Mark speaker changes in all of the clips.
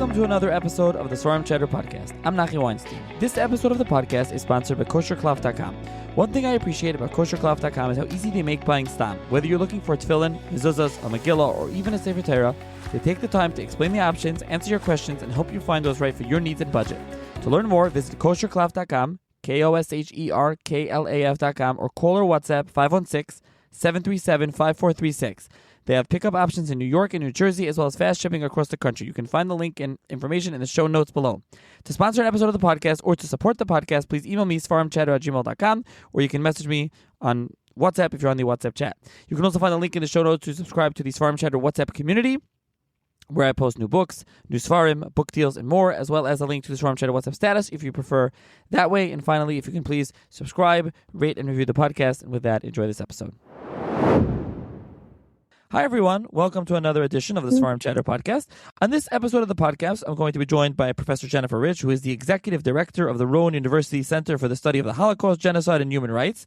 Speaker 1: Welcome to another episode of the Svarim Chatter podcast. I'm Nachi Weinstein. This episode of the podcast is sponsored by KosherKlav.com. One thing I appreciate about KosherKlav.com is how easy they make buying stam. Whether you're looking for a tefillin, mezuzahs, a megillah, or even a sefer Torah, they take the time to explain the options, answer your questions, and help you find those right for your needs and budget. To learn more, visit KosherKlav.com, KosherKlav.com, or call or WhatsApp 516-737-5436. They have pickup options in New York and New Jersey, as well as fast shipping across the country. You can find the link and information in the show notes below. To sponsor an episode of the podcast or to support the podcast, please email me, svarimchatter@gmail.com, or you can message me on WhatsApp if you're on the WhatsApp chat. You can also find a link in the show notes to subscribe to the Svarim Chatter WhatsApp community, where I post new books, new Svarim, book deals, and more, as well as a link to the Svarim Chatter WhatsApp status if you prefer that way. And finally, if you can please subscribe, rate, and review the podcast. And with that, enjoy this episode. Hi, everyone. Welcome to another edition of the Svarim Chatter podcast. On this episode of the podcast, I'm going to be joined by Professor Jennifer Rich, who is the Executive Director of the Rowan University Center for the Study of the Holocaust, Genocide, and Human Rights.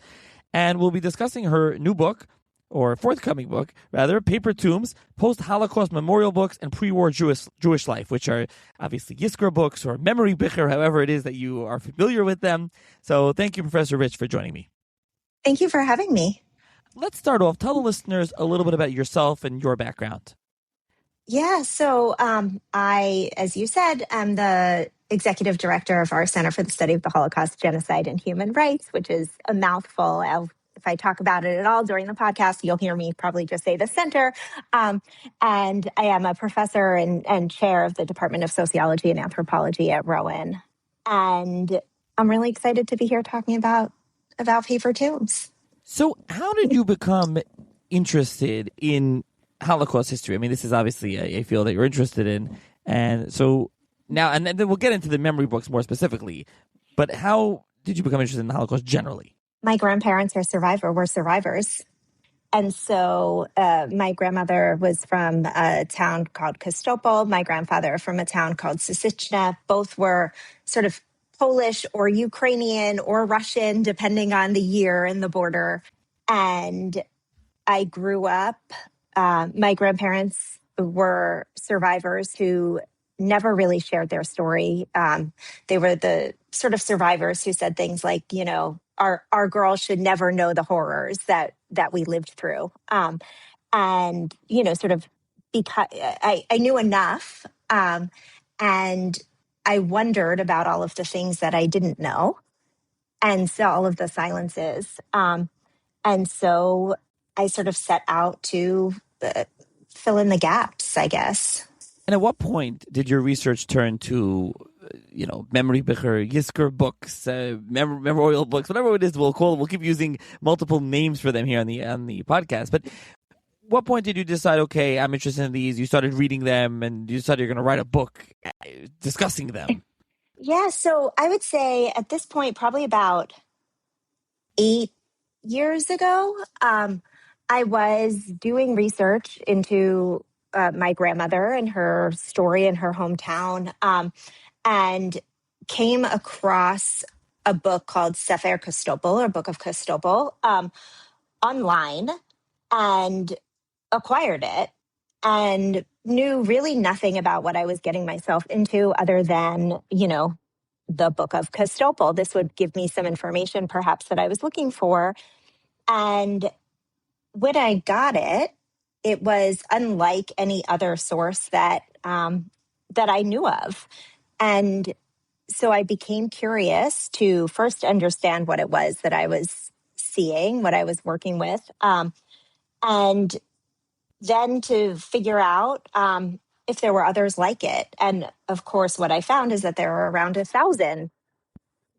Speaker 1: And we'll be discussing her new book, or forthcoming book, rather, Paper Tombs, Post-Holocaust Memorial Books, and Prewar Jewish Life, which are obviously Yizkor books or memory bicher, however it is that you are familiar with them. So thank you, Professor Rich, for joining me.
Speaker 2: Thank you for having me.
Speaker 1: Let's start off. Tell the listeners a little bit about yourself and your background.
Speaker 2: Yeah, so I, as you said, am the executive director of our Center for the Study of the Holocaust, Genocide, and Human Rights, which is a mouthful. If I talk about it at all during the podcast, you'll hear me probably just say the center. And I am a professor and chair of the Department of Sociology and Anthropology at Rowan. And I'm really excited to be here talking about Paper Tombs.
Speaker 1: So how did you become interested in Holocaust history? I mean, this is obviously a field that you're interested in. And so now, and then we'll get into the memory books more specifically, but how did you become interested in the Holocaust generally?
Speaker 2: My grandparents were survivors. And so my grandmother was from a town called Kostopol, my grandfather from a town called Sysychna. Both were sort of Polish or Ukrainian or Russian, depending on the year and the border. And I grew up, my grandparents were survivors who never really shared their story. They were the sort of survivors who said things like, you know, our girls should never know the horrors that we lived through. And, you know, sort of because I knew enough, and I wondered about all of the things that I didn't know, and so all of the silences. And so I sort of set out to fill in the gaps, I guess.
Speaker 1: And at what point did your research turn to, memory bicher, Yizkor books, memorial books, whatever it is we'll keep using multiple names for them here on the podcast. But what point did you decide, okay, I'm interested in these? You started reading them and you decided you're going to write a book discussing them.
Speaker 2: Yeah, so I would say at this point, probably about 8 years ago, I was doing research into my grandmother and her story in her hometown, and came across a book called Sefer Kostopol, or Book of Kostopol, online, and acquired it and knew really nothing about what I was getting myself into other than, the Book of Kostopol. This would give me some information perhaps that I was looking for. And when I got it, it was unlike any other source that I knew of. And so I became curious to first understand what it was that I was seeing, what I was working with, and then to figure out if there were others like it. And of course, what I found is that there are around 1,000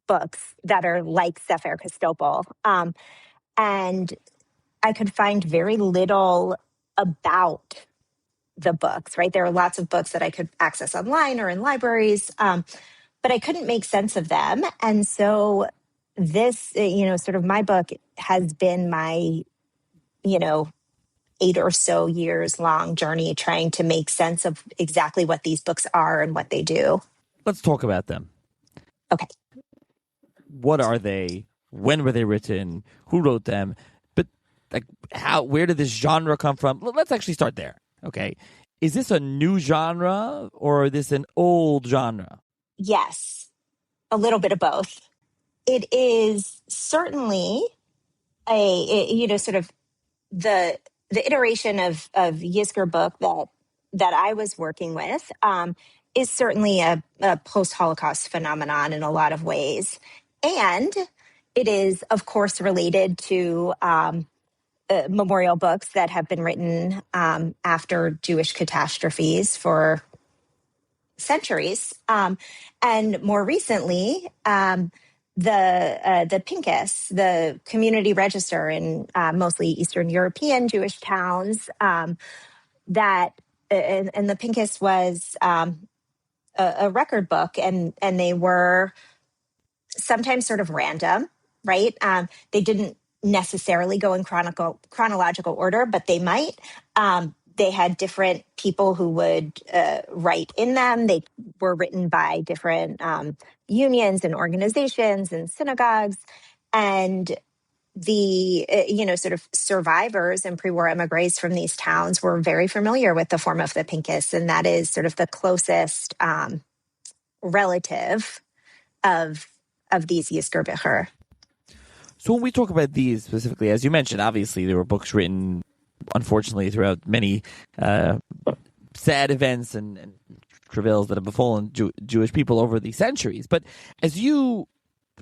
Speaker 2: books that are like Sefer Kostopol. And I could find very little about the books, right? There are lots of books that I could access online or in libraries, but I couldn't make sense of them. And so this, sort of my book has been my, 8 or so years long journey trying to make sense of exactly what these books are and what they do.
Speaker 1: Let's talk about them.
Speaker 2: Okay.
Speaker 1: What are they? When were they written? Who wrote them? But where did this genre come from? Let's actually start there. Okay. Is this a new genre or is this an old genre?
Speaker 2: Yes, a little bit of both. It is certainly sort of the iteration of Yisker book that I was working with is certainly a post-Holocaust phenomenon in a lot of ways, and it is of course related to memorial books that have been written after Jewish catastrophes for centuries, and more recently, the Pincus, the community register in mostly Eastern European Jewish towns. That and the Pincus was a record book, and they were sometimes sort of random, right? They didn't necessarily go in chronological order, but they might. They had different people who would write in them. They were written by different unions and organizations and synagogues. And the, sort of survivors and pre-war emigres from these towns were very familiar with the form of the Pincus. And that is sort of the closest relative of these Yiskerbücher.
Speaker 1: So when we talk about these specifically, as you mentioned, obviously there were books written, unfortunately, throughout many sad events and travails that have befallen Jewish people over the centuries. But as you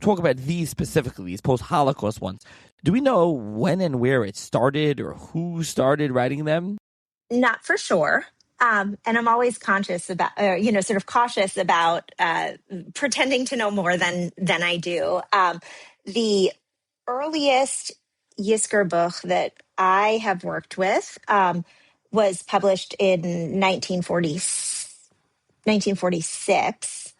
Speaker 1: talk about these specifically, these post-Holocaust ones, do we know when and where it started or who started writing them?
Speaker 2: Not for sure. And I'm always conscious about, sort of cautious about pretending to know more than I do. The earliest Yisker book that I have worked with was published in 1946.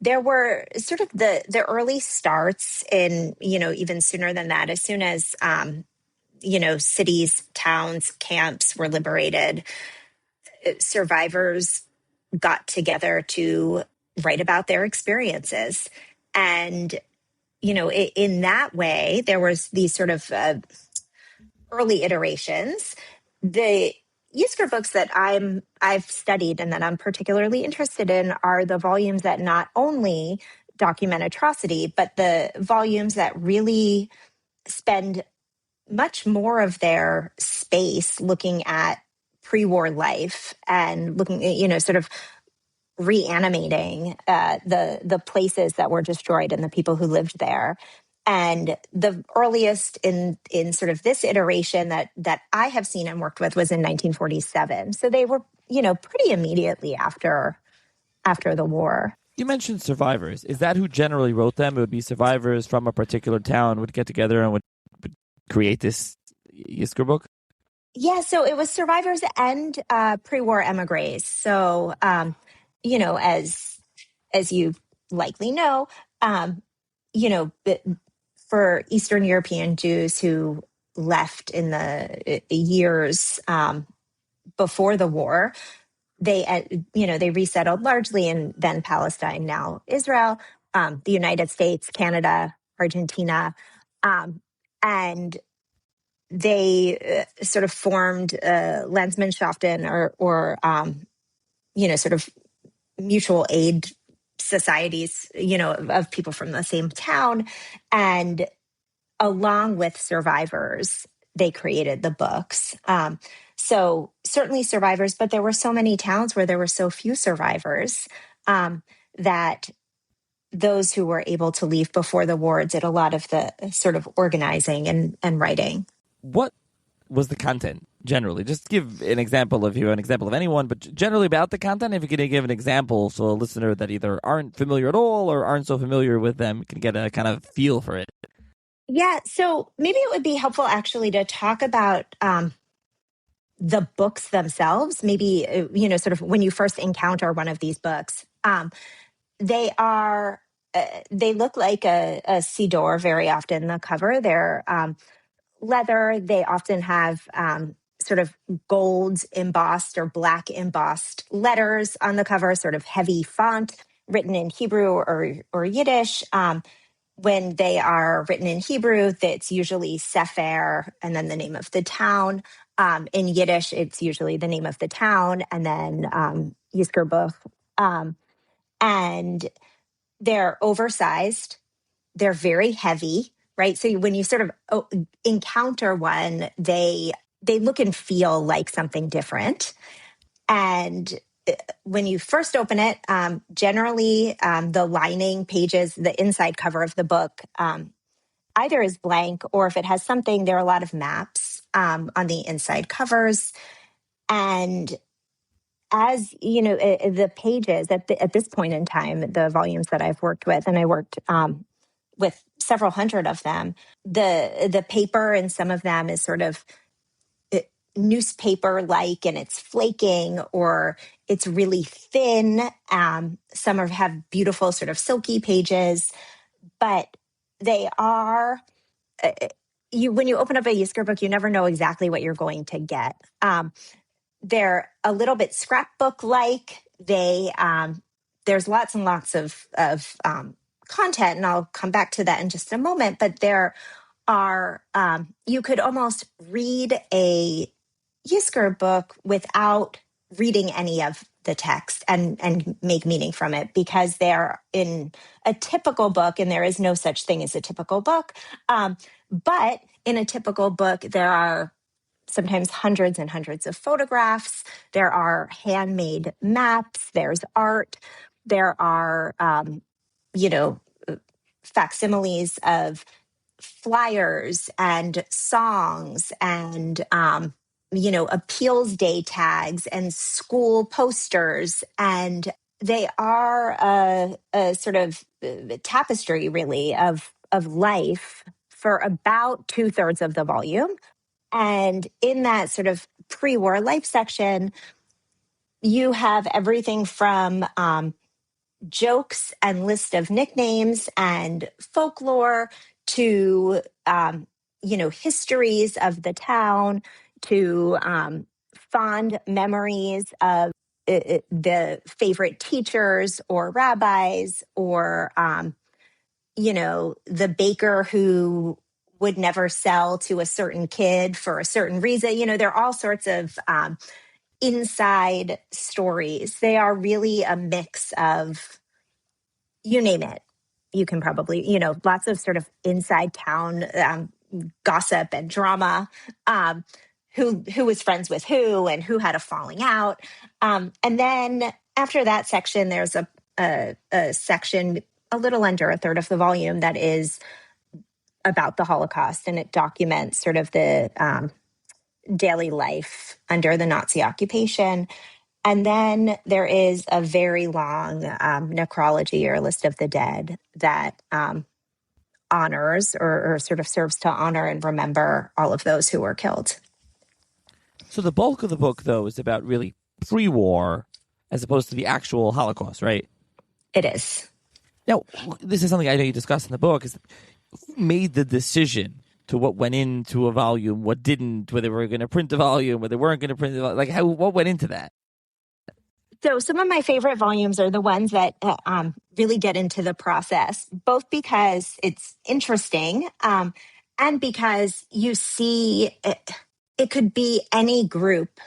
Speaker 2: There were sort of the early starts in, even sooner than that, as soon as, cities, towns, camps were liberated. Survivors got together to write about their experiences. And, in that way, there was these sort of early iterations. The Yisker books that I've studied and that I'm particularly interested in are the volumes that not only document atrocity, but the volumes that really spend much more of their space looking at pre-war life and looking, sort of reanimating the places that were destroyed and the people who lived there. And the earliest in sort of this iteration that I have seen and worked with was in 1947. So they were, pretty immediately after the war.
Speaker 1: You mentioned survivors. Is that who generally wrote them? It would be survivors from a particular town would get together and would create this Yisker book?
Speaker 2: Yeah, so it was survivors and pre-war emigres. So, as you likely know, for Eastern European Jews who left in the years before the war, they resettled largely in then Palestine, now Israel, the United States, Canada, Argentina, and they sort of formed Landsmannschaften or sort of mutual aid societies, of people from the same town. And along with survivors, they created the books. So certainly survivors, but there were so many towns where there were so few survivors that those who were able to leave before the war did a lot of the sort of organizing and writing.
Speaker 1: What was the content generally? Just give an example of anyone, but generally about the content. If you could give an example, so a listener that either aren't familiar at all or aren't so familiar with them can get a kind of feel for it.
Speaker 2: Yeah, so maybe it would be helpful actually to talk about the books themselves. Maybe sort of when you first encounter one of these books, they are. They look like a siddur very often. The cover, they're leather. They often have sort of gold embossed or black embossed letters on the cover, sort of heavy font written in Hebrew or Yiddish. when they are written in Hebrew, it's usually Sefer and then the name of the town. In Yiddish, it's usually the name of the town and then Yiskerbuch. And they're oversized. They're very heavy, right? So when you sort of encounter one, they look and feel like something different. And when you first open it, generally the lining pages, the inside cover of the book, either is blank or if it has something, there are a lot of maps on the inside covers. And as you know, the pages at this point in time, the volumes that I've worked with, and I worked with several hundred of them, the paper in some of them is sort of newspaper like and it's flaking or it's really thin. Some have beautiful sort of silky pages, but they are when you open up a Yisker book, you never know exactly what you're going to get. They're a little bit scrapbook like. There's lots and lots of content, and I'll come back to that in just a moment. But there are you could almost read a Yisker book without reading any of the text and make meaning from it because they're in a typical book, and there is no such thing as a typical book. But in a typical book, there are sometimes hundreds and hundreds of photographs. There are handmade maps. There's art. There are, facsimiles of flyers and songs and, appeals day tags and school posters. And they are a sort of tapestry, really, of life for about 2/3 of the volume. And in that sort of pre-war life section, you have everything from jokes and list of nicknames and folklore to, histories of the town to fond memories of the favorite teachers or rabbis or, the baker who would never sell to a certain kid for a certain reason. There are all sorts of inside stories. They are really a mix of, you name it. You can probably, lots of sort of inside town gossip and drama. Who was friends with who and who had a falling out. And then after that section, there's a section a little under 1/3 of the volume that is about the Holocaust, and it documents sort of the daily life under the Nazi occupation. And then there is a very long necrology or list of the dead that honors or sort of serves to honor and remember all of those who were killed.
Speaker 1: So the bulk of the book, though, is about really pre-war as opposed to the actual Holocaust, right?
Speaker 2: It is.
Speaker 1: Now, this is something I know you discuss in the book, is who made the decision to what went into a volume, what didn't, whether they were going to print the volume, whether they weren't going to print the volume, like what went into that?
Speaker 2: So some of my favorite volumes are the ones that really get into the process, both because it's interesting and because you see it could be any group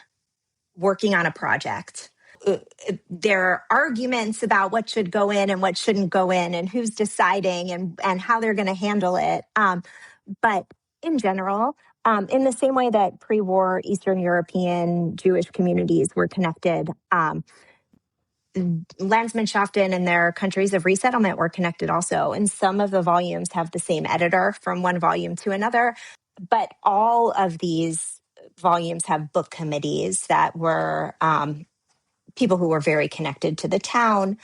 Speaker 2: working on a project. There are arguments about what should go in and what shouldn't go in and who's deciding and how they're going to handle it. But in general, in the same way that pre-war Eastern European Jewish communities were connected, Landsmannschaften and their countries of resettlement were connected also. And some of the volumes have the same editor from one volume to another. But all of these volumes have book committees that were people who were very connected to the town,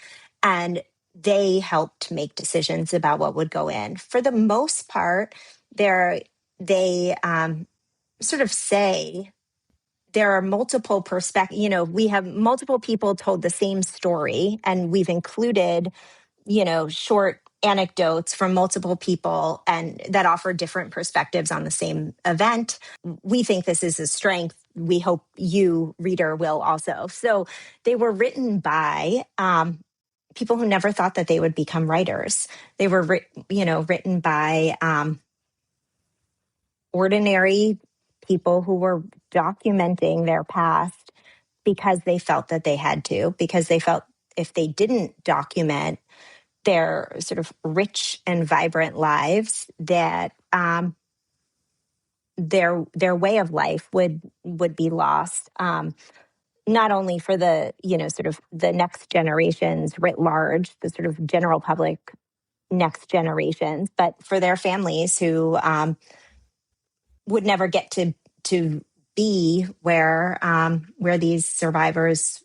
Speaker 2: and they helped make decisions about what would go in. For the most part, they sort of say there are multiple perspectives. We have multiple people told the same story, and we've included, short anecdotes from multiple people and that offer different perspectives on the same event. We think this is a strength. We hope you, reader, will also. So they were written by people who never thought that they would become writers. They were, written by ordinary people who were documenting their past because they felt that they had to, because they felt if they didn't document their sort of rich and vibrant lives, that their way of life would be lost. Not only for the sort of the next generations writ large, the sort of general public next generations, but for their families who would never get to be where these survivors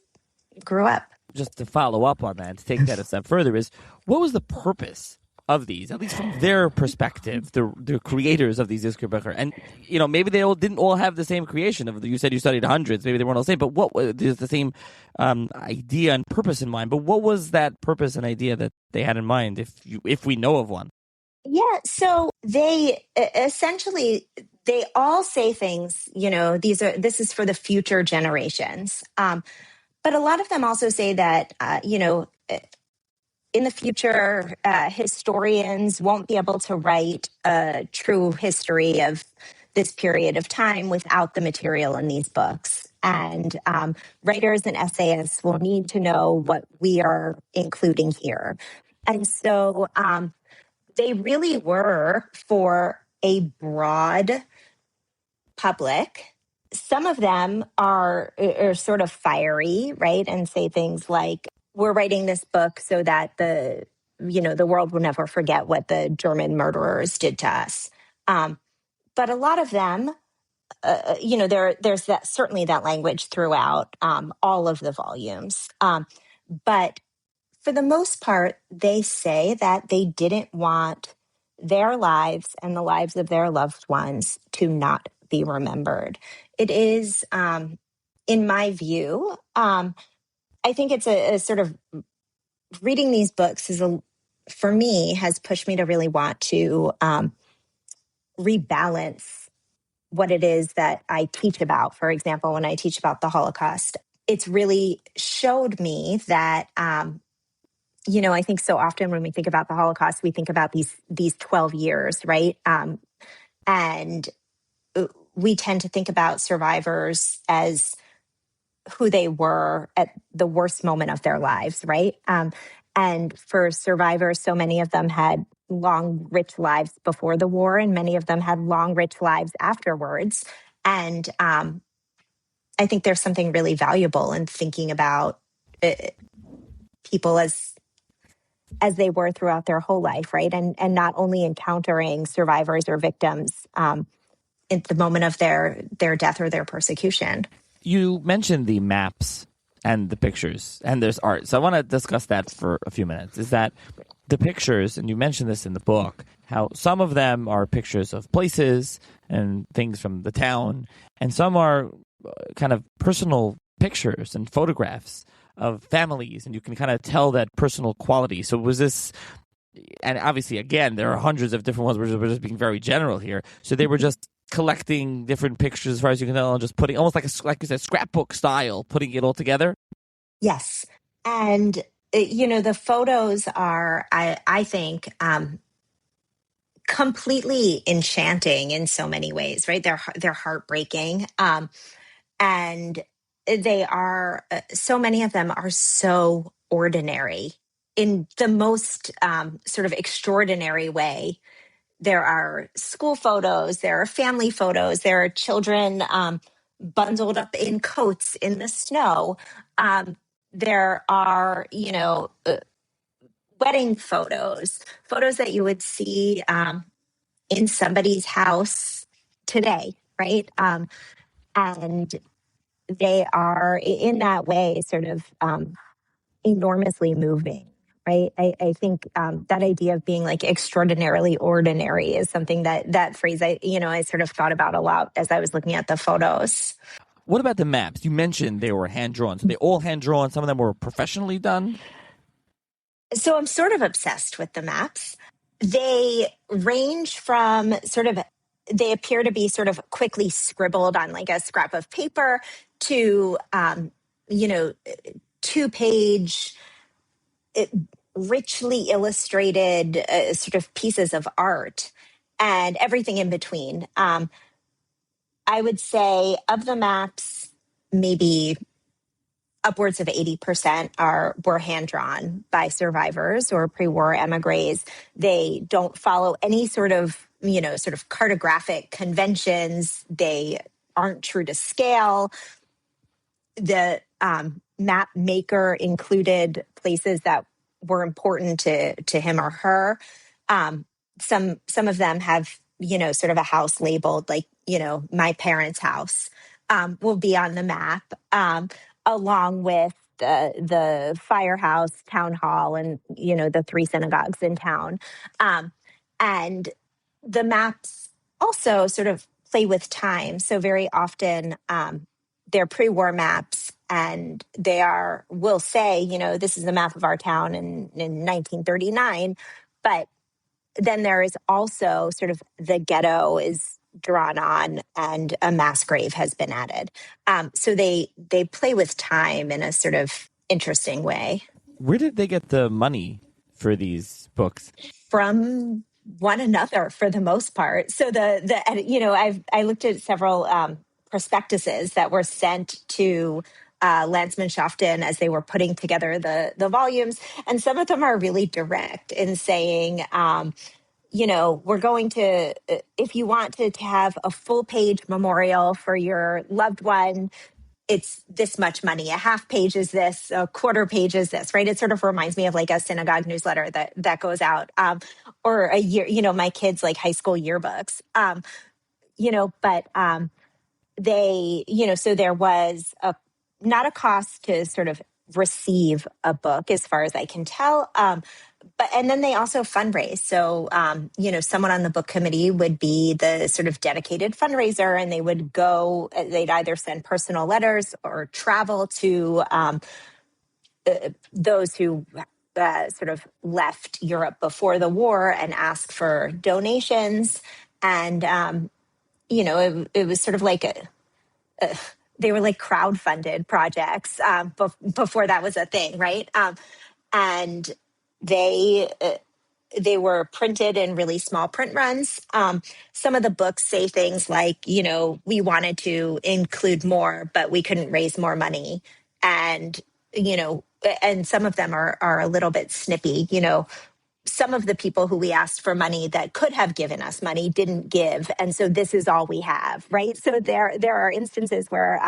Speaker 2: grew up.
Speaker 1: Just to follow up on that, to take that a step further, is what was the purpose of these, at least from their perspective, the creators of these Iskerbücher? And, maybe they didn't all have the same creation. You said you studied hundreds, maybe they weren't all the same, but there's the same idea and purpose in mind. But what was that purpose and idea that they had in mind, if we know of one?
Speaker 2: Yeah, so they essentially, they all say things, this is for the future generations. But a lot of them also say that, in the future, historians won't be able to write a true history of this period of time without the material in these books. And writers and essayists will need to know what we are including here. And so they really were for a broad public. Some of them are sort of fiery, right? And say things like, we're writing this book so that the world will never forget what the German murderers did to us. But a lot of them, there's that certainly that language throughout all of the volumes. But for the most part, they say that they didn't want their lives and the lives of their loved ones to not be remembered. It is, in my view, I think it's a sort of reading these books for me, has pushed me to really want to rebalance what it is that I teach about. For example, when I teach about the Holocaust, it's really showed me that, I think so often when we think about the Holocaust, we think about these 12 years, right? And we tend to think about survivors as who they were at the worst moment of their lives, right? And for survivors, so many of them had long, rich lives before the war, and many of them had long, rich lives afterwards. And I think there's something really valuable in thinking about people as they were throughout their whole life, right? And not only encountering survivors or victims at the moment of their death or their persecution.
Speaker 1: You mentioned the maps and the pictures, and there's art. So I want to discuss that for a few minutes. Is that the pictures, and you mentioned this in the book, how some of them are pictures of places and things from the town, and some are kind of personal pictures and photographs of families, and you can kind of tell that personal quality. So was this, and obviously, again, there are hundreds of different ones. We're just being very general here. So they were just collecting different pictures, as far as you can tell, and just putting almost like you said, scrapbook style, putting it all together.
Speaker 2: Yes, and the photos are, I think, completely enchanting in so many ways. Right? They're heartbreaking, and they are. So many of them are so ordinary in the most sort of extraordinary way. There are school photos, there are family photos, there are children bundled up in coats in the snow. There are, wedding photos that you would see in somebody's house today, right? And they are, in that way, sort of enormously moving. Right. I think that idea of being like extraordinarily ordinary is something that phrase I sort of thought about a lot as I was looking at the photos.
Speaker 1: What about the maps? You mentioned they were hand drawn. So they all hand drawn. Some of them were professionally done.
Speaker 2: So I'm sort of obsessed with the maps. They range from they appear to be sort of quickly scribbled on like a scrap of paper to 2-page richly illustrated sort of pieces of art and everything in between. I would say of the maps, maybe upwards of 80% were hand drawn by survivors or pre-war emigres. They don't follow any sort of cartographic conventions. They aren't true to scale. The map maker included places that were important to him or her. Some of them have sort of a house labeled like my parents' house will be on the map, along with the firehouse, town hall, and the three synagogues in town. And the maps also sort of play with time. So very often they're pre-war maps, and will say, this is the map of our town in 1939. But then there is also sort of the ghetto is drawn on and a mass grave has been added. So they play with time in a sort of interesting way.
Speaker 1: Where did they get the money for these books?
Speaker 2: From one another, for the most part. So I looked at several prospectuses that were sent to Landsmannschaften as they were putting together the volumes, and some of them are really direct in saying, we're going to, if you want to have a full page memorial for your loved one, it's this much money. A half page is this, a quarter page is this, right? It sort of reminds me of like a synagogue newsletter that goes out, or a year, my kids' like high school yearbooks, but so there was not a cost to sort of receive a book as far as I can tell. And then they also fundraise. So, someone on the book committee would be the sort of dedicated fundraiser, and they would they'd either send personal letters or travel to those who sort of left Europe before the war and ask for donations. And, it was sort of like they were like crowdfunded projects before that was a thing, right? And they were printed in really small print runs. Some of the books say things like, we wanted to include more, but we couldn't raise more money. And, and some of them are a little bit snippy. Some of the people who we asked for money that could have given us money didn't give. And so this is all we have, right? So there are instances where,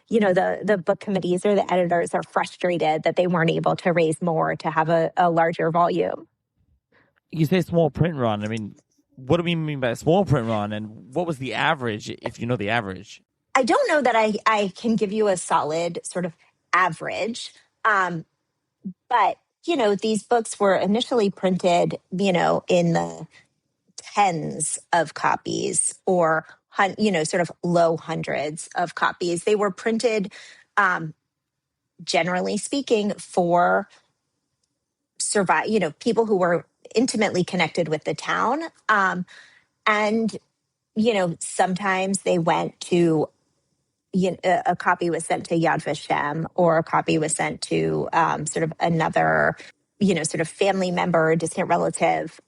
Speaker 2: the book committees or the editors are frustrated that they weren't able to raise more to have a larger volume.
Speaker 1: You say small print run. I mean, what do we mean by a small print run? And what was the average, if you know the average?
Speaker 2: I don't know that I can give you a solid sort of average. But these books were initially printed, in the tens of copies or, sort of low hundreds of copies. They were printed, generally speaking, for people who were intimately connected with the town. And, sometimes they went to, a copy was sent to Yad Vashem, or a copy was sent to sort of another, sort of family member, distant relative.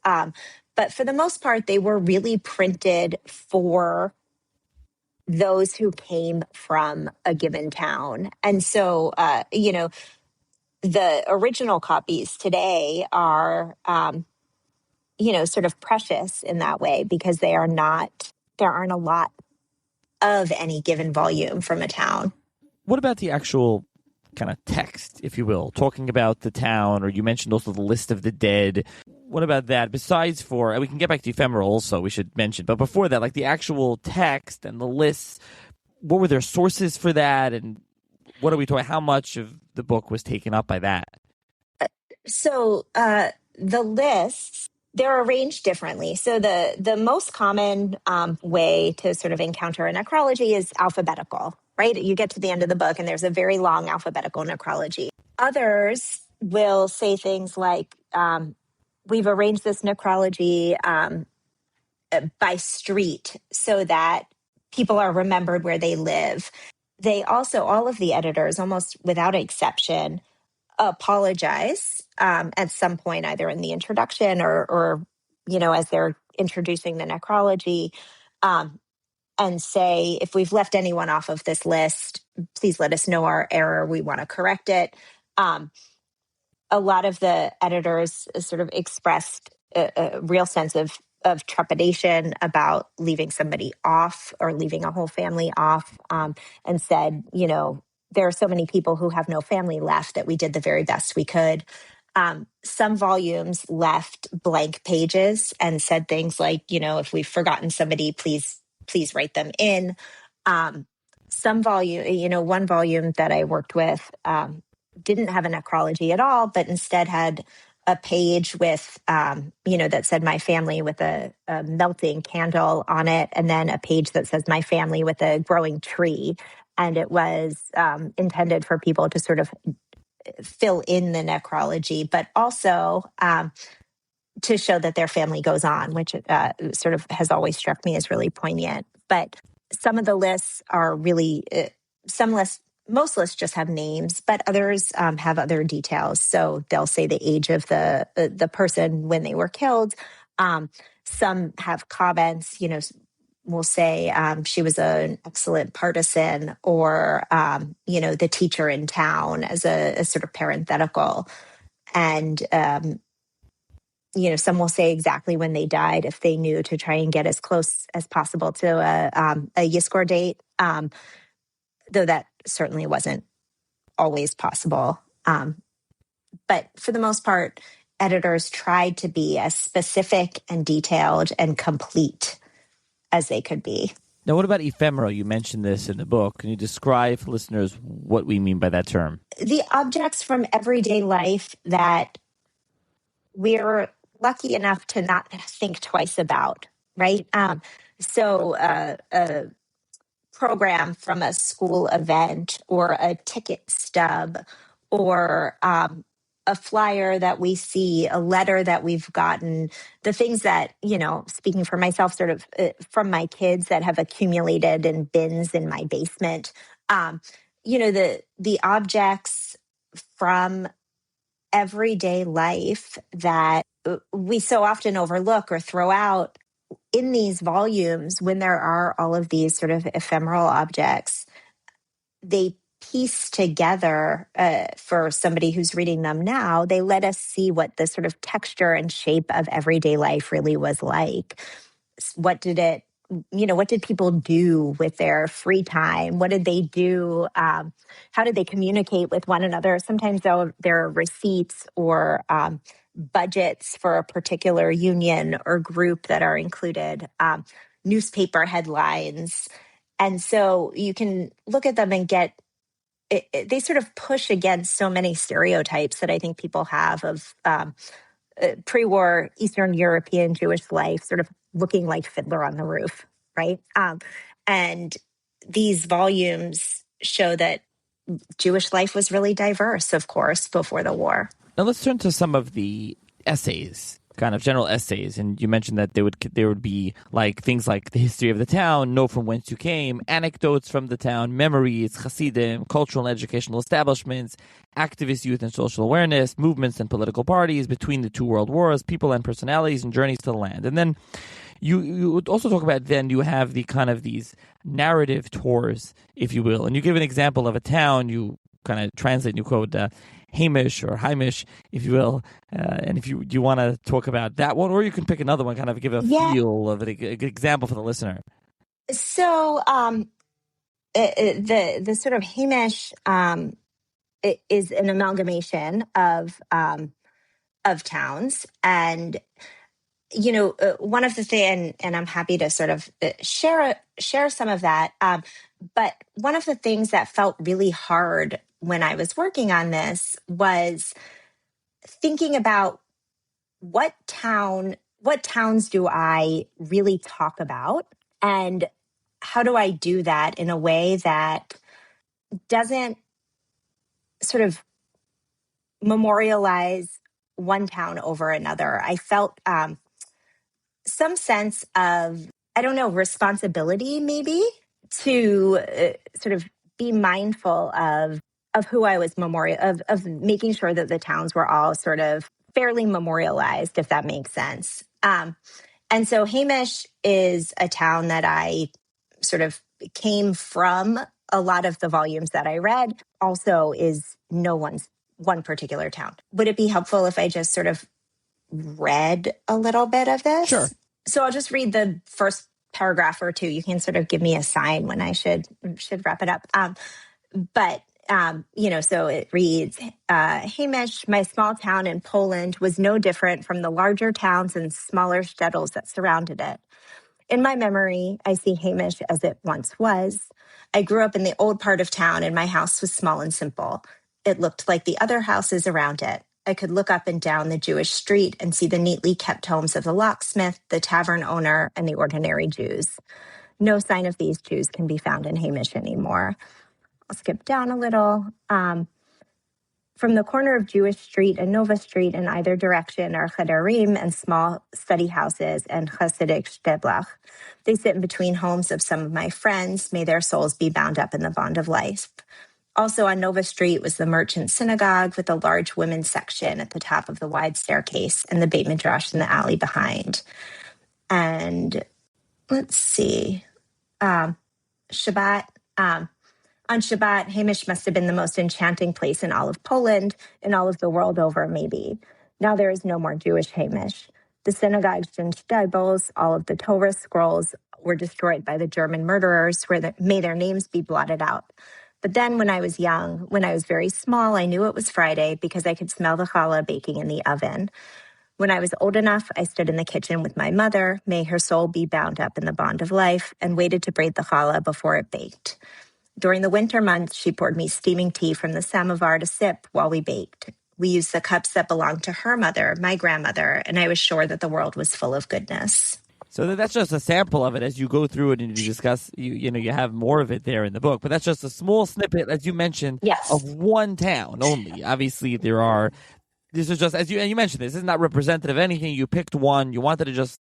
Speaker 2: But for the most part, they were really printed for those who came from a given town. And so, the original copies today are, sort of precious in that way, because there aren't a lot of any given volume from a town.
Speaker 1: What about the actual kind of text, if you will, talking about the town, or you mentioned also the list of the dead? What about that? Besides and we can get back to ephemeral also, we should mention, but before that, like the actual text and the lists, what were their sources for that? And what are we talking, how much of the book was taken up by that?
Speaker 2: So the lists, they're arranged differently. So the most common way to sort of encounter a necrology is alphabetical, right? You get to the end of the book and there's a very long alphabetical necrology. Others will say things like, we've arranged this necrology by street so that people are remembered where they live. They also, all of the editors, almost without exception, apologize at some point, either in the introduction or as they're introducing the necrology, and say, if we've left anyone off of this list, please let us know our error. We want to correct it. A lot of the editors sort of expressed a real sense of trepidation about leaving somebody off or leaving a whole family off, and said, there are so many people who have no family left that we did the very best we could. Some volumes left blank pages and said things like, if we've forgotten somebody, please write them in. Some volume, one volume that I worked with didn't have a necrology at all, but instead had a page with, that said my family with a melting candle on it, and then a page that says my family with a growing tree. And it was intended for people to sort of fill in the necrology, but also to show that their family goes on, which sort of has always struck me as really poignant. But some of the lists are really, most lists just have names, but others have other details. So they'll say the age of the person when they were killed. Some have comments, we'll say she was an excellent partisan, or, the teacher in town as a sort of parenthetical. And, some will say exactly when they died if they knew, to try and get as close as possible to a Yiskor date, though that certainly wasn't always possible. But for the most part, editors tried to be as specific and detailed and complete as they could be.
Speaker 1: Now, what about ephemeral? You mentioned this in the book. Can you describe for listeners what we mean by that term?
Speaker 2: The objects from everyday life that we're lucky enough to not think twice about, right? So a program from a school event, or a ticket stub, or a flyer that we see, a letter that we've gotten, the things that, speaking for myself, sort of from my kids that have accumulated in bins in my basement, the objects from everyday life that we so often overlook or throw out in these volumes, when there are all of these sort of ephemeral objects, they piece together, for somebody who's reading them now, they let us see what the sort of texture and shape of everyday life really was like. What did people do with their free time? What did they do? How did they communicate with one another? Sometimes there are receipts or budgets for a particular union or group that are included, newspaper headlines. And so you can look at them and get, they sort of push against so many stereotypes that I think people have of pre-war Eastern European Jewish life, sort of looking like Fiddler on the Roof, right? And these volumes show that Jewish life was really diverse, of course, before the war.
Speaker 1: Now let's turn to some of the essays, kind of general essays. And you mentioned that there would be like things like the history of the town, know from whence you came, anecdotes from the town, memories, Hasidim, cultural and educational establishments, activist youth and social awareness, movements and political parties between the two world wars, people and personalities, and journeys to the land. And then you would also talk about, then you have the kind of these narrative tours, if you will. And you give an example of a town, you kind of translate and you quote Hamish or Heimish, if you will. And if you want to talk about that one, or you can pick another one, kind of give a feel of an example for the listener.
Speaker 2: So the sort of Hamish is an amalgamation of towns. And one of the things, and I'm happy to sort of share some of that. But one of the things that felt really hard when I was working on this was thinking about what towns do I really talk about, and how do I do that in a way that doesn't sort of memorialize one town over another. I felt some sense of, responsibility maybe to sort of be mindful of of who I was of making sure that the towns were all sort of fairly memorialized, if that makes sense. And so Hamish is a town that I sort of came from. A lot of the volumes that I read also is no one's one particular town. Would it be helpful if I just sort of read a little bit of this?
Speaker 1: Sure.
Speaker 2: So I'll just read the first paragraph or two. You can sort of give me a sign when I should wrap it up. So it reads, Hamish, my small town in Poland, was no different from the larger towns and smaller shtetls that surrounded it. In my memory, I see Hamish as it once was. I grew up in the old part of town, and my house was small and simple. It looked like the other houses around it. I could look up and down the Jewish street and see the neatly kept homes of the locksmith, the tavern owner, and the ordinary Jews. No sign of these Jews can be found in Hamish anymore. I'll skip down a little. From the corner of Jewish Street and Nova Street in either direction are chederim and small study houses and Hasidic shteblach. They sit in between homes of some of my friends. May their souls be bound up in the bond of life. Also on Nova Street was the merchant synagogue with a large women's section at the top of the wide staircase and the Beit Midrash in the alley behind. And let's see, Shabbat. On Shabbat, Hamish must have been the most enchanting place in all of Poland, in all of the world over, maybe. Now there is no more Jewish Hamish. The synagogues and shtetls, all of the Torah scrolls were destroyed by the German murderers, may their names be blotted out. But then when I was young, when I was very small, I knew it was Friday because I could smell the challah baking in the oven. When I was old enough, I stood in the kitchen with my mother, may her soul be bound up in the bond of life, and waited to braid the challah before it baked. During the winter months, she poured me steaming tea from the samovar to sip while we baked. We used the cups that belonged to her mother, my grandmother, and I was sure that the world was full of goodness.
Speaker 1: So that's just a sample of it. As you go through it and you discuss, you have more of it there in the book. But that's just a small snippet, as you mentioned,
Speaker 2: yes,
Speaker 1: of one town only. Obviously, this is just, you mentioned, this is not representative of anything. You picked one. You wanted to just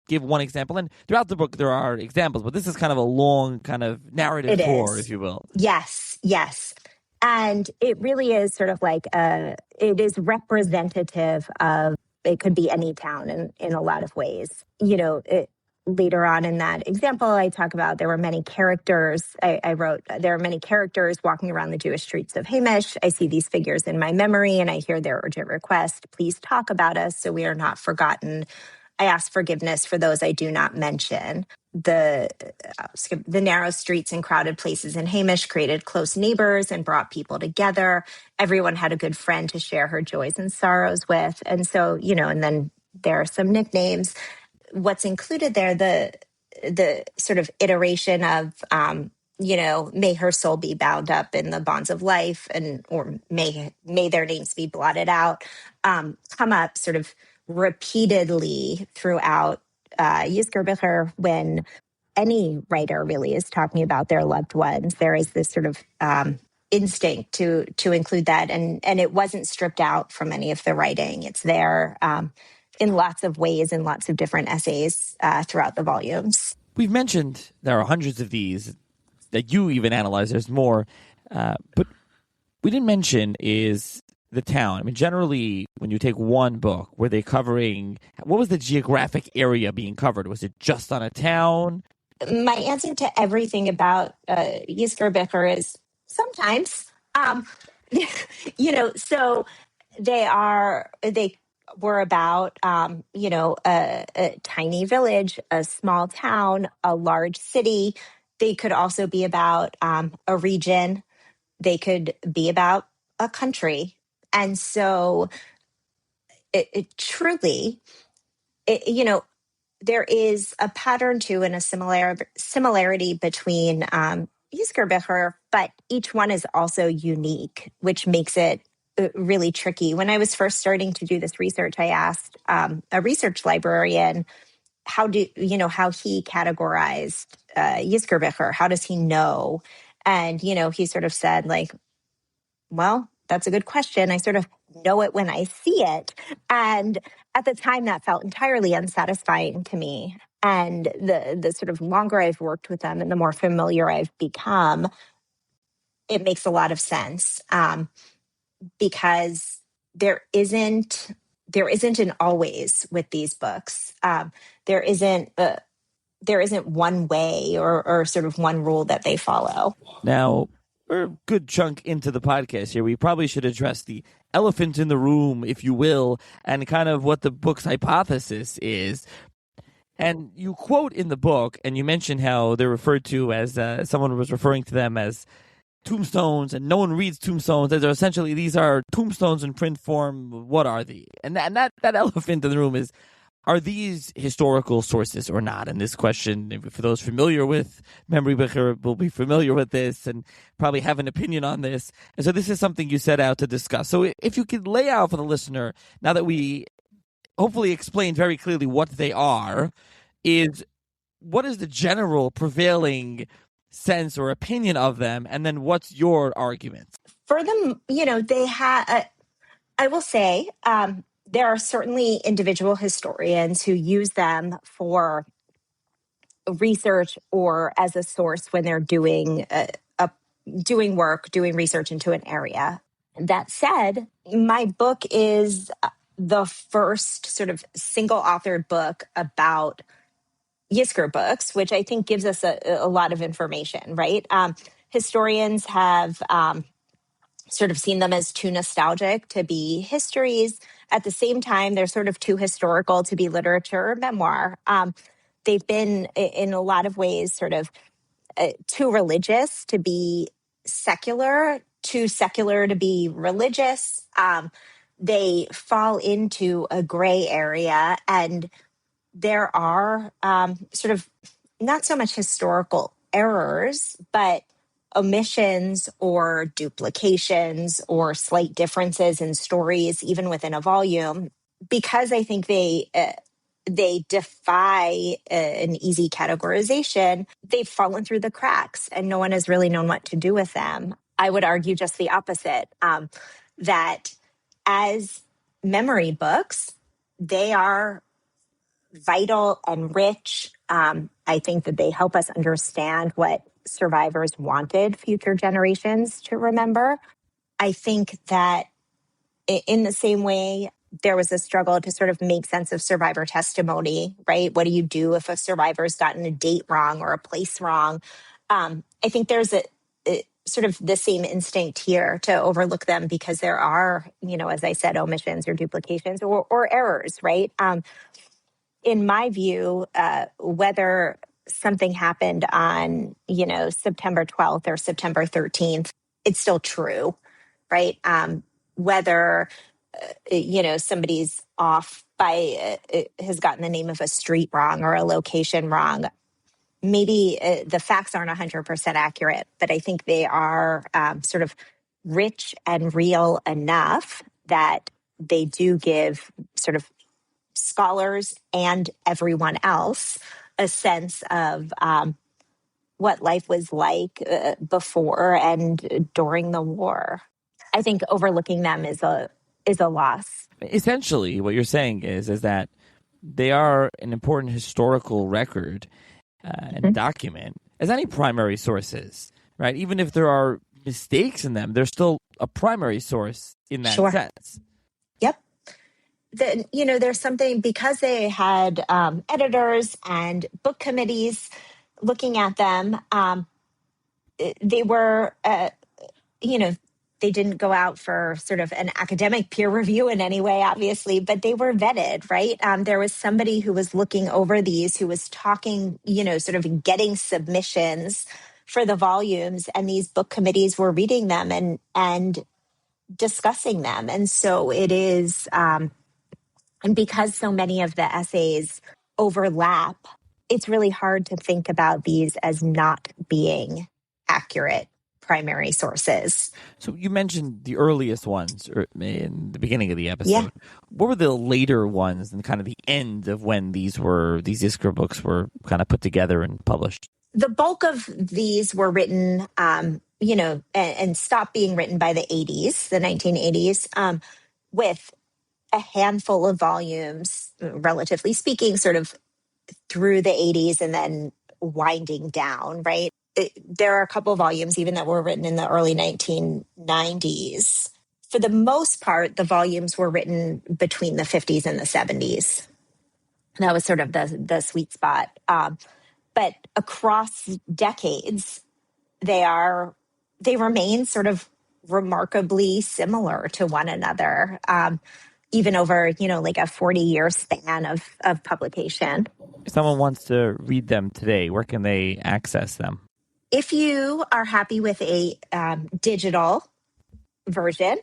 Speaker 1: give one example. And throughout the book, there are examples. But this is kind of a long kind of narrative tour, if you will.
Speaker 2: Yes. And it really is sort of like it is representative of, it could be any town in a lot of ways. Later on in that example, I talk about there were many characters. I wrote, there are many characters walking around the Jewish streets of Hamish. I see these figures in my memory and I hear their urgent request, please talk about us so we are not forgotten. I ask forgiveness for those I do not mention. The narrow streets and crowded places in Hamish created close neighbors and brought people together. Everyone had a good friend to share her joys and sorrows with. And so, and then there are some nicknames. What's included there, the sort of iteration of, may her soul be bound up in the bonds of life, or may their names be blotted out, come up sort of repeatedly throughout Yizkor Bicher. When any writer really is talking about their loved ones, there is this sort of instinct to include that, and it wasn't stripped out from any of the writing. It's there in lots of ways, in lots of different essays throughout the volumes.
Speaker 1: We've mentioned there are hundreds of these that you even analyze. There's more, but we didn't mention is the town. I mean, generally, when you take one book, were they covering, what was the geographic area being covered? Was it just on a town?
Speaker 2: My answer to everything about Yizkor Bicher is sometimes. So they were about, a tiny village, a small town, a large city. They could also be about a region. They could be about a country. And so it truly, there is a pattern too and a similarity between Yizkor Bicher, but each one is also unique, which makes it really tricky. When I was first starting to do this research, I asked a research librarian how he categorized Yizkor Bicher. How does he know? And, he sort of said, well, that's a good question. I sort of know it when I see it. And at the time, that felt entirely unsatisfying to me. And the sort of longer I've worked with them and the more familiar I've become, it makes a lot of sense, because there isn't an always with these books. There isn't one way or sort of one rule that they follow.
Speaker 1: Now, we're a good chunk into the podcast here. We probably should address the elephant in the room, if you will, and kind of what the book's hypothesis is. And you quote in the book, and you mention how they're referred to as, someone was referring to them as tombstones, and no one reads tombstones. These are tombstones in print form. What are they? And that elephant in the room is, are these historical sources or not? And this question, for those familiar with Memory Bicher, will be familiar with this and probably have an opinion on this. And so this is something you set out to discuss. So if you could lay out for the listener, now that we hopefully explained very clearly what they are, is what is the general prevailing sense or opinion of them? And then what's your argument?
Speaker 2: For them, they have, I will say, there are certainly individual historians who use them for research or as a source when they're doing research into an area. That said, my book is the first sort of single authored book about Yizkor books, which I think gives us a lot of information, right? Historians have sort of seen them as too nostalgic to be histories. At the same time, they're sort of too historical to be literature or memoir. They've been, in a lot of ways, sort of too religious to be secular, too secular to be religious. They fall into a gray area, and there are sort of not so much historical errors, but omissions or duplications or slight differences in stories, even within a volume, because I think they defy an easy categorization. They've fallen through the cracks and no one has really known what to do with them. I would argue just the opposite, that as memory books, they are vital and rich. I think that they help us understand what survivors wanted future generations to remember. I think that in the same way, there was a struggle to sort of make sense of survivor testimony, right? What do you do if a survivor's gotten a date wrong or a place wrong? I think there's a sort of the same instinct here to overlook them because there are, as I said, omissions or duplications or errors, right? In my view, whether something happened on, September 12th or September 13th, it's still true, right? Whether, somebody's off by, has gotten the name of a street wrong or a location wrong, maybe the facts aren't 100% accurate, but I think they are sort of rich and real enough that they do give sort of scholars and everyone else a sense of what life was like before and during the war. I think overlooking them is a loss.
Speaker 1: Essentially, what you're saying is that they are an important historical record and document, as any primary source is, right? Even if there are mistakes in them, they're still a primary source in that sense.
Speaker 2: Yep. There's something, because they had editors and book committees looking at them. They were, they didn't go out for sort of an academic peer review in any way, obviously, but they were vetted, right? There was somebody who was looking over these, who was talking, sort of getting submissions for the volumes, and these book committees were reading them and discussing them. And so it is, and because so many of the essays overlap, it's really hard to think about these as not being accurate primary sources.
Speaker 1: So you mentioned the earliest ones in the beginning of the episode. Yeah. What were the later ones and kind of the end of when these Yizkor books were kind of put together and published?
Speaker 2: The bulk of these were written, and stopped being written by the 80s, the 1980s, with a handful of volumes, relatively speaking, sort of through the 80s and then winding down, right? there are a couple volumes even that were written in the early 1990s. For the most part, the volumes were written between the 50s and the 70s. That was sort of the sweet spot. But across decades, they remain sort of remarkably similar to one another, even over, like a 40-year span of publication.
Speaker 1: If someone wants to read them today, where can they access them?
Speaker 2: If you are happy with a digital version,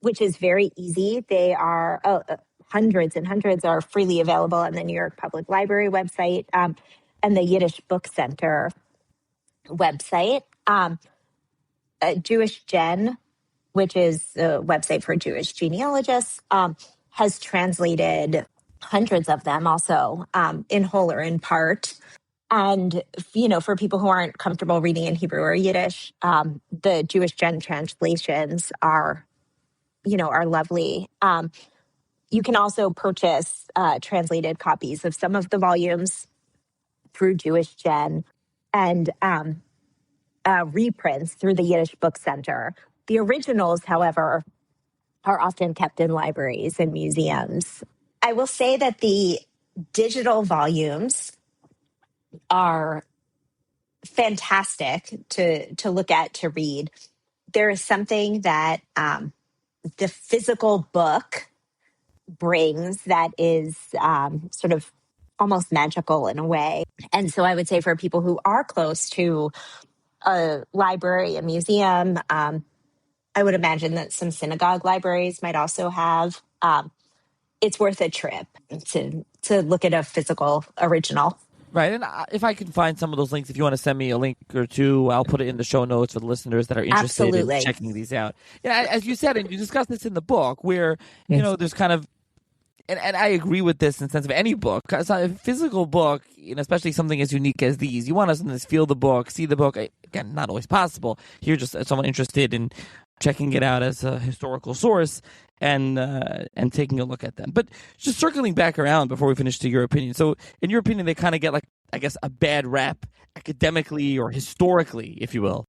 Speaker 2: which is very easy, they are hundreds and hundreds are freely available on the New York Public Library website and the Yiddish Book Center website. Jewish Gen, which is a website for Jewish genealogists, has translated hundreds of them also in whole or in part. And, for people who aren't comfortable reading in Hebrew or Yiddish, the Jewish Gen translations are lovely. You can also purchase translated copies of some of the volumes through Jewish Gen and reprints through the Yiddish Book Center. The originals, however, are often kept in libraries and museums. I will say that the digital volumes are fantastic to look at, to read. There is something that the physical book brings that is sort of almost magical in a way. And so I would say for people who are close to a library, a museum, I would imagine that some synagogue libraries might also have. It's worth a trip to look at a physical original.
Speaker 1: Right, and if I can find some of those links, if you want to send me a link or two, I'll put it in the show notes for the listeners that are interested
Speaker 2: Absolutely.
Speaker 1: in checking these out. Yeah, as you said, and you discussed this in the book, where there's kind of, and I agree with this in the sense of any book. It's a physical book, especially something as unique as these. You want us to feel the book, see the book. Again, not always possible. Here, just someone interested in checking it out as a historical source and taking a look at them. But just circling back around before we finish to your opinion. So in your opinion, they kind of get a bad rap academically or historically, if you will.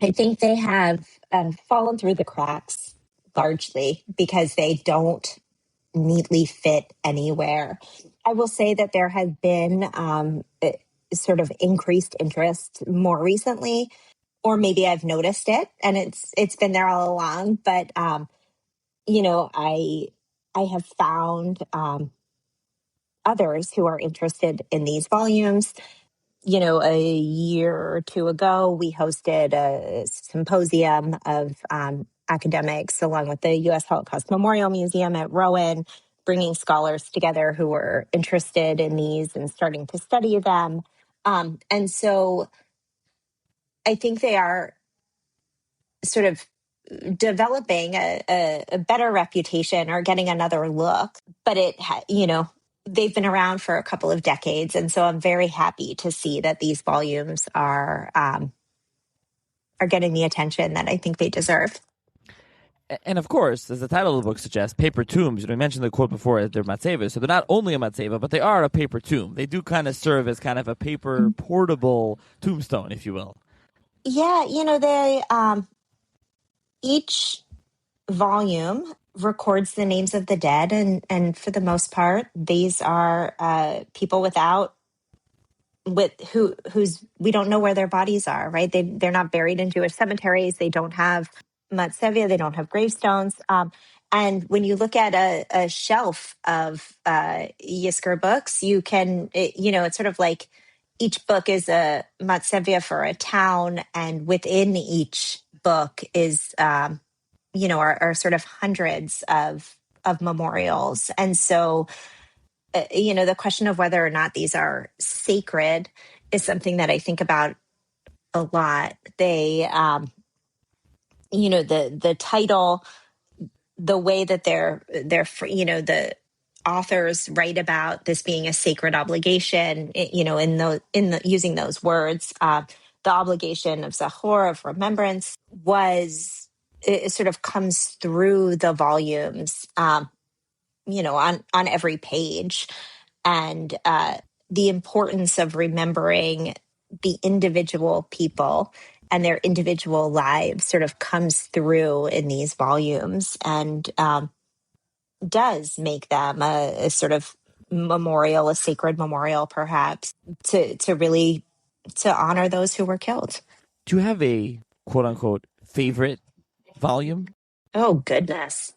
Speaker 2: I think they have fallen through the cracks largely because they don't neatly fit anywhere. I will say that there has been sort of increased interest more recently, or maybe I've noticed it and it's been there all along. But I have found others who are interested in these volumes. A year or two ago, we hosted a symposium of academics along with the U.S. Holocaust Memorial Museum at Rowan, bringing scholars together who were interested in these and starting to study them. And so I think they are sort of developing a better reputation or getting another look, but they've been around for a couple of decades. And so I'm very happy to see that these volumes are getting the attention that I think they deserve.
Speaker 1: And of course, as the title of the book suggests, paper tombs. We mentioned the quote before, they're matzeva. So they're not only a matzeva, but they are a paper tomb. They do kind of serve as kind of a paper portable tombstone, if you will.
Speaker 2: Yeah, they each volume records the names of the dead, and for the most part, these are people whose we don't know where their bodies are. Right? They're not buried in Jewish cemeteries. They don't have matzevia. They don't have gravestones. And when you look at a shelf of Yizkor books, it's sort of like each book is a matzevia for a town, and within each book is are sort of hundreds of memorials. And so the question of whether or not these are sacred is something that I think about a lot. They the title, the way that they're the authors write about this being a sacred obligation, in the using those words, the obligation of zachor, of remembrance, it sort of comes through the volumes, on every page. And the importance of remembering the individual people and their individual lives sort of comes through in these volumes, and does make them a sort of memorial, a sacred memorial, perhaps, to really to honor those who were killed.
Speaker 1: Do you have a quote unquote favorite volume?
Speaker 2: Oh goodness.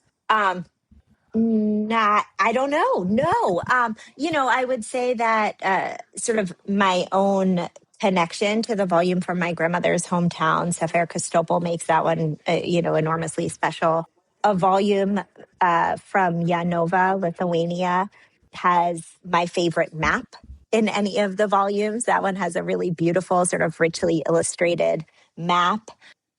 Speaker 2: Not, I don't know. No. I would say that sort of my own connection to the volume from my grandmother's hometown, Sefer Kostopol, makes that one, enormously special. A volume from Yanova, Lithuania, has my favorite map in any of the volumes. That one has a really beautiful, sort of richly illustrated map.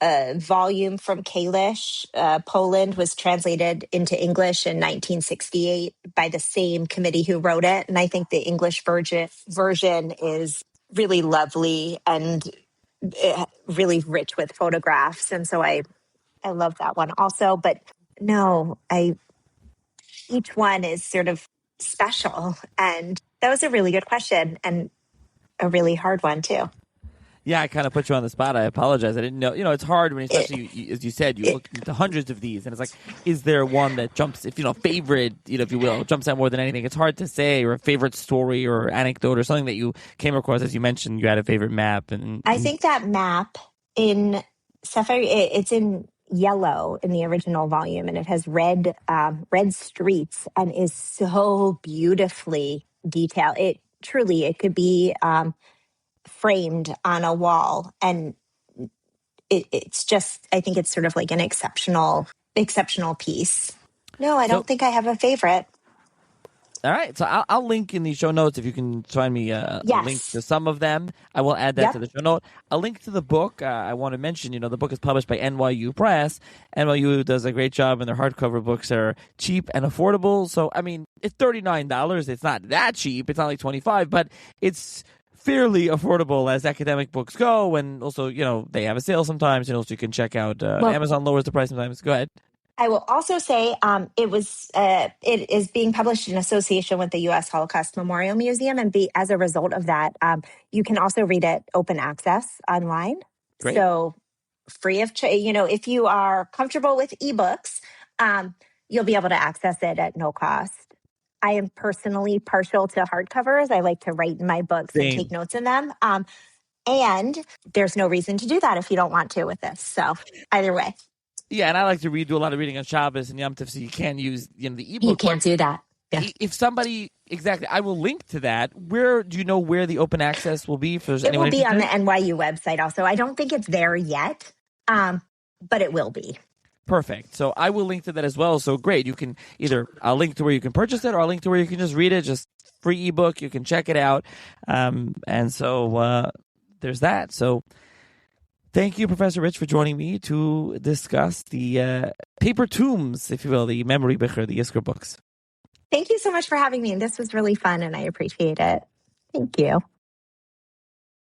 Speaker 2: A volume from Kalisz, Poland, was translated into English in 1968 by the same committee who wrote it. And I think the English version is really lovely and really rich with photographs. And so I love that one also. But no, each one is sort of special. And that was a really good question and a really hard one too.
Speaker 1: Yeah, I kind of put you on the spot. I apologize. I didn't know. It's hard when, especially as you said, you look into hundreds of these, and it's like, is there one that jumps, favorite, if you will, jumps out more than anything? It's hard to say, or a favorite story or anecdote or something that you came across. As you mentioned, you had a favorite map, and
Speaker 2: I think that map in Sapphire, it's in yellow in the original volume, and it has red streets and is so beautifully detailed. It could be framed on a wall, and it's just, I think it's sort of like an exceptional piece. No, I don't think I have a favorite.
Speaker 1: All right, so I'll link in the show notes if you can find me a link to some of them. I will add that to the show note. A link to the book. I want to mention, the book is published by NYU Press. NYU does a great job, and their hardcover books are cheap and affordable. So, I mean, it's $39. It's not that cheap. It's not like $25, but it's fairly affordable as academic books go. And also, they have a sale sometimes. So you can check out Amazon lowers the price sometimes. Go ahead.
Speaker 2: I will also say it is being published in association with the U.S. Holocaust Memorial Museum, and as a result of that, you can also read it open access online.
Speaker 1: Great.
Speaker 2: So free of if you are comfortable with ebooks, you'll be able to access it at no cost. I am personally partial to hardcovers. I like to write in my books and take notes in them. And there's no reason to do that if you don't want to with this. So either way.
Speaker 1: Yeah, and I like to do a lot of reading on Shabbos and Yom Tov, so you can use the ebook.
Speaker 2: You can't do that. Yeah.
Speaker 1: If somebody I will link to that. Where do you know where the open access will be? For
Speaker 2: it will be on the NYU website. Also, I don't think it's there yet, but it will be.
Speaker 1: Perfect. So I will link to that as well. So great. You can I'll link to where you can purchase it, or I'll link to where you can just read it. Just free ebook. You can check it out. And so there's that. So. Thank you, Professor Rich, for joining me to discuss the paper tombs, if you will, the memory bicher, the Yizkor books.
Speaker 2: Thank you so much for having me. This was really fun, and I appreciate it. Thank you.